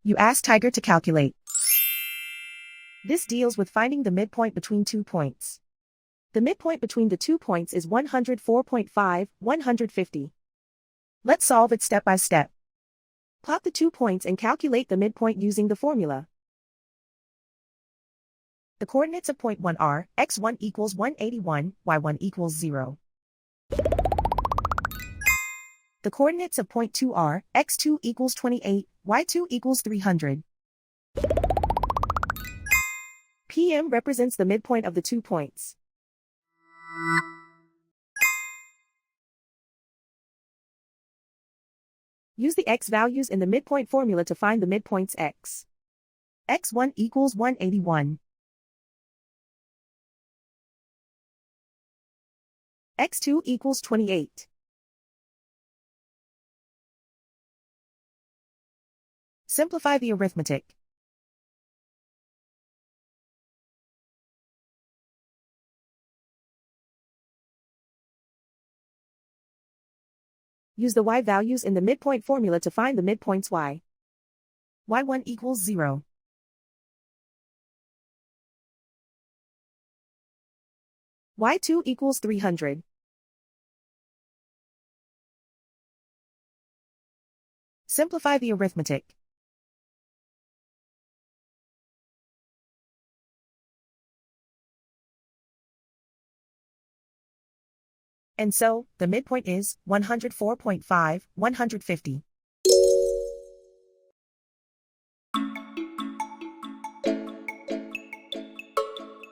You ask Tiger to calculate. This deals with finding the midpoint between 2 points. The midpoint between the 2 points is 104.5, 150. Let's solve it step by step. Plot the 2 points and calculate the midpoint using the formula. The coordinates of point 1 are x1 equals 181, y1 equals 0. The coordinates of point 2 are x2 equals 28, y2 equals 300. PM represents the midpoint of the 2 points. Use the x values in the midpoint formula to find the midpoints x. x1 equals 181. x2 equals 28. Simplify the arithmetic. Use the y values in the midpoint formula to find the midpoints y. y1 equals 0. y2 equals 300. Simplify the arithmetic. And so, the midpoint is 104.5, 150.